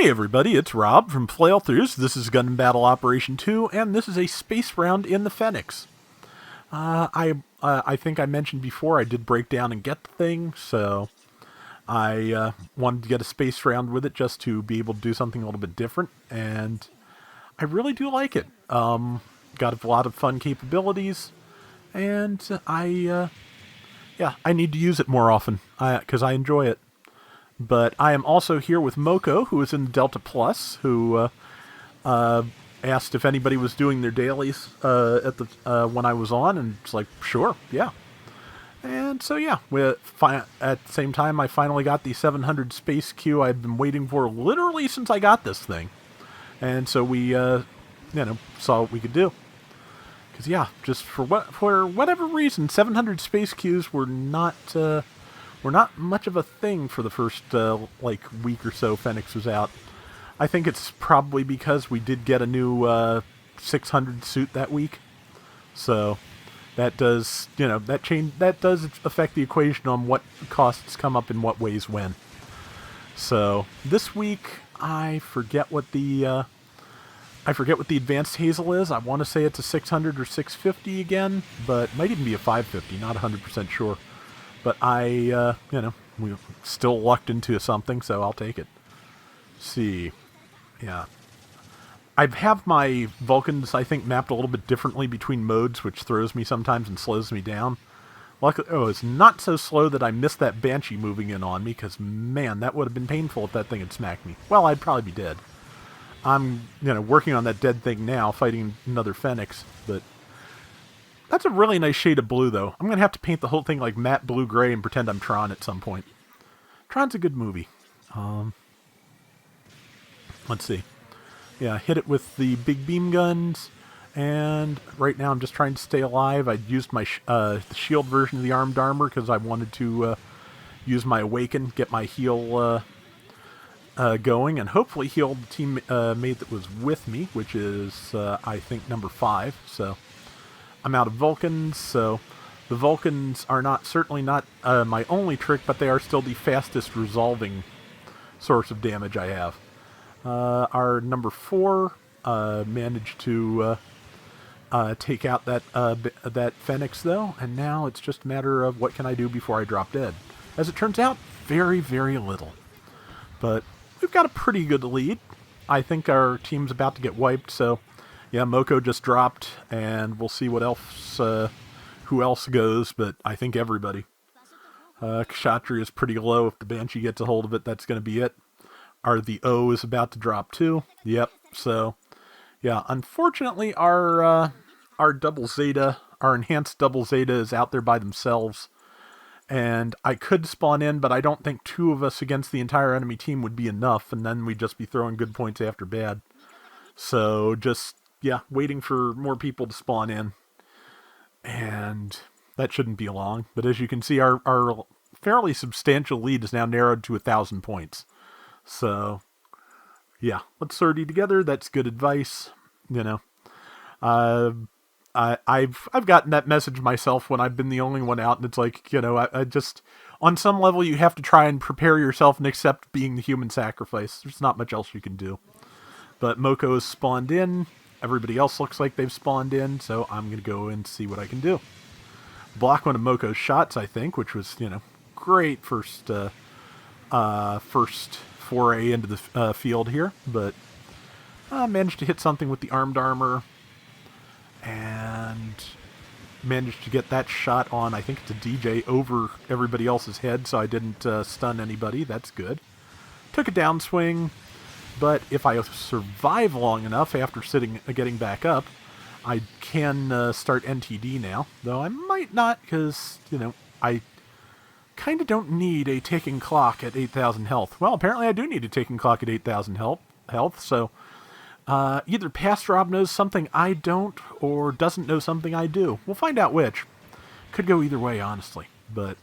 Hey everybody, it's Rob from Flailthroughs. This is Gundam Battle Operation 2, and this is a space round in the Phenex. I think I mentioned before I did break down and get the thing, so I wanted to get a space round with it just to be able to do something a little bit different, and I really do like it. Got a lot of fun capabilities, and I need to use it more often, because I enjoy it. But I am also here with Moko, who is in the Delta Plus, who asked if anybody was doing their dailies when I was on, and it's like, sure, yeah. And so, yeah, at the same time, I finally got the 700 space queue I've been waiting for literally since I got this thing. And so we, saw what we could do. Because, yeah, just for whatever reason, 700 space queues were not much of a thing for the first, week or so Phenex was out. I think it's probably because we did get a new 600 suit that week. So that does, that does affect the equation on what costs come up in what ways when. So this week, I forget what the advanced Hazel is. I want to say it's a 600 or 650 again, but it might even be a 550, not 100% sure. But we still lucked into something, so I'll take it. Let's see. Yeah. I have my Vulcans, I think, mapped a little bit differently between modes, which throws me sometimes and slows me down. Luckily, it's not so slow that I missed that Banshee moving in on me, because, man, that would have been painful if that thing had smacked me. Well, I'd probably be dead. I'm, working on that dead thing now, fighting another Phenex, but that's a really nice shade of blue, though. I'm going to have to paint the whole thing like matte blue-gray and pretend I'm Tron at some point. Tron's a good movie. Let's see. Yeah, hit it with the big beam guns, and right now I'm just trying to stay alive. I used my the shield version of the armed armor because I wanted to use my Awaken, get my heal going, and hopefully heal the teammate that was with me, which is, I think, number 5, so I'm out of Vulcans, so the Vulcans are certainly not my only trick, but they are still the fastest resolving source of damage I have. Our number 4 managed to take out that Phenex, though, and now it's just a matter of what can I do before I drop dead. As it turns out, very, very little. But we've got a pretty good lead. I think our team's about to get wiped, so yeah, Moko just dropped, and we'll see what else, who else goes, but I think everybody. Kshatriya is pretty low. If the Banshee gets a hold of it, that's going to be it. The O is about to drop too. Yep, so, yeah, unfortunately our double Zeta, our enhanced double Zeta is out there by themselves, and I could spawn in, but I don't think 2 of us against the entire enemy team would be enough, and then we'd just be throwing good points after bad. So, just, yeah, waiting for more people to spawn in. And that shouldn't be long. But as you can see, our fairly substantial lead is now narrowed to 1,000 points. So, yeah, let's 30 together. That's good advice. I've gotten that message myself when I've been the only one out, and it's like, I just, on some level, you have to try and prepare yourself and accept being the human sacrifice. There's not much else you can do. But Moko has spawned in. Everybody else looks like they've spawned in, so I'm going to go and see what I can do. Block one of Moko's shots, I think, which was, great first foray into the field here. But I managed to hit something with the armed armor, and managed to get that shot on, I think it's a DJ, over everybody else's head, so I didn't stun anybody. That's good. Took a downswing. But if I survive long enough after getting back up, I can start NTD now. Though I might not, because, I kind of don't need a ticking clock at 8,000 health. Well, apparently I do need a ticking clock at 8,000 health, so either Past Rob knows something I don't, or doesn't know something I do. We'll find out which. Could go either way, honestly. But,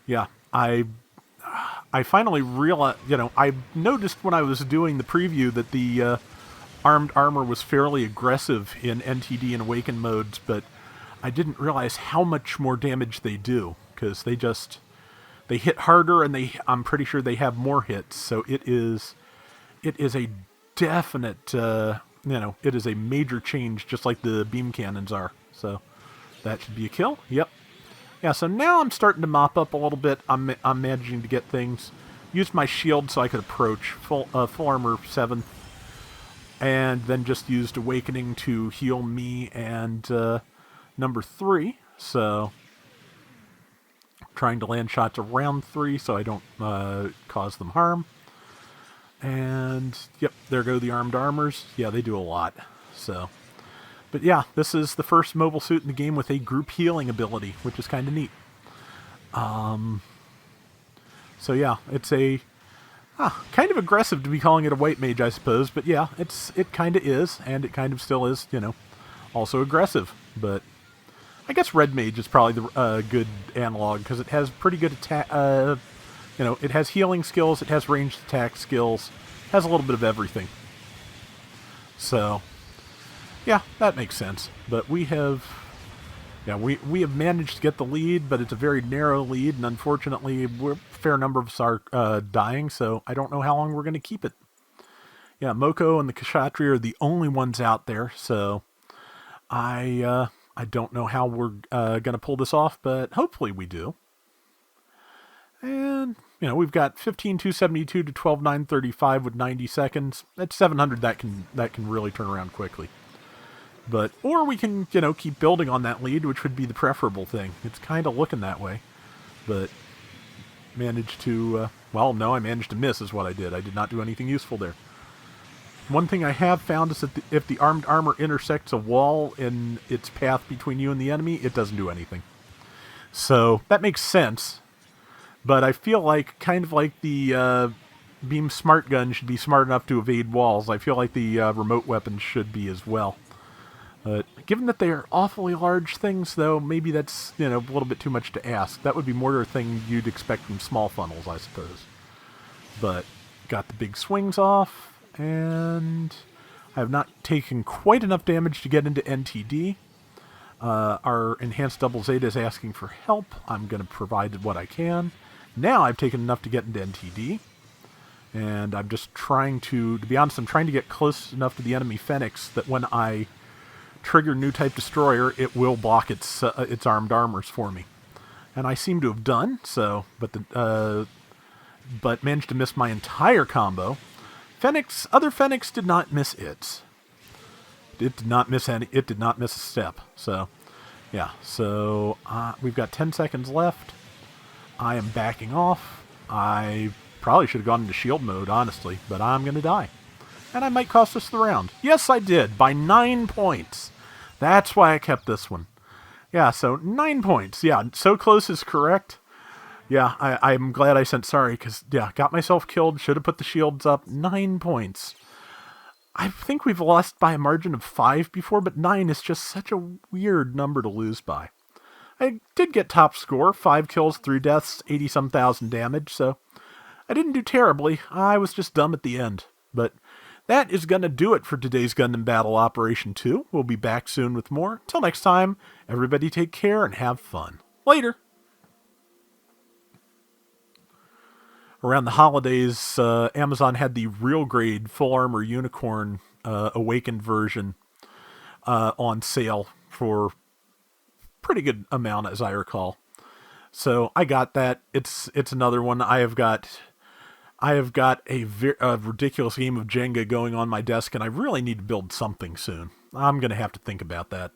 yeah, I finally realized, I noticed when I was doing the preview that the armed armor was fairly aggressive in NTD and Awaken modes, but I didn't realize how much more damage they do, because they hit harder, and I'm pretty sure they have more hits, so it is it is a definite, it is a major change, just like the beam cannons are. So that should be a kill. Yep. Yeah, so now I'm starting to mop up a little bit. I'm managing to get things. Used my shield so I could approach full armor 7. And then just used Awakening to heal me and number 3. So trying to land shots around 3 so I don't cause them harm. And, yep, there go the armed armors. Yeah, they do a lot. So, but yeah, this is the first mobile suit in the game with a group healing ability, which is kind of neat. So yeah, it's a kind of aggressive to be calling it a white mage, I suppose. But yeah, it kind of is, and it kind of still is, also aggressive. But I guess red mage is probably the good analog because it has pretty good attack. It has healing skills, it has ranged attack skills, has a little bit of everything. So, yeah, that makes sense. But we have managed to get the lead, but it's a very narrow lead, and unfortunately, a fair number of us are dying, so I don't know how long we're going to keep it. Yeah, Moko and the Kshatriya are the only ones out there, so I don't know how we're going to pull this off, but hopefully we do. And, we've got 15,272 to 12,935 with 90 seconds. At 700, that can really turn around quickly. But, or we can, keep building on that lead, which would be the preferable thing. It's kind of looking that way. But, managed to, I managed to miss is what I did. I did not do anything useful there. One thing I have found is that if the armed armor intersects a wall in its path between you and the enemy, it doesn't do anything. So, that makes sense. But I feel like, kind of like the beam smart gun should be smart enough to evade walls, I feel like the remote weapons should be as well. But given that they are awfully large things, though, maybe that's, a little bit too much to ask. That would be more a thing you'd expect from small funnels, I suppose. But got the big swings off, and I have not taken quite enough damage to get into NTD. Our Enhanced Double Zeta is asking for help. I'm going to provide what I can. Now I've taken enough to get into NTD. And I'm just trying to be honest, I'm trying to get close enough to the enemy Phenex that when I trigger New Type Destroyer, it will block its armed armors for me. And I seem to have done so, but managed to miss my entire combo. Other Phenex did not miss its. It did not miss a step. So, yeah. So we've got 10 seconds left. I am backing off. I probably should have gone into shield mode, honestly, but I'm going to die. And I might cost us the round. Yes, I did, by 9 points. That's why I kept this one. Yeah, so 9 points. Yeah, so close is correct. Yeah, I'm glad I sent sorry, because, yeah, got myself killed, should have put the shields up. 9 points. I think we've lost by a margin of 5 before, but 9 is just such a weird number to lose by. I did get top score, 5 kills, 3 deaths, 80-some thousand damage, so I didn't do terribly. I was just dumb at the end. But that is going to do it for today's Gundam Battle Operation 2. We'll be back soon with more. Till next time, everybody take care and have fun. Later! Around the holidays, Amazon had the real grade full armor unicorn awakened version on sale for pretty good amount, as I recall. So I got that. It's another one. I have got a ridiculous game of Jenga going on my desk, and I really need to build something soon. I'm going to have to think about that.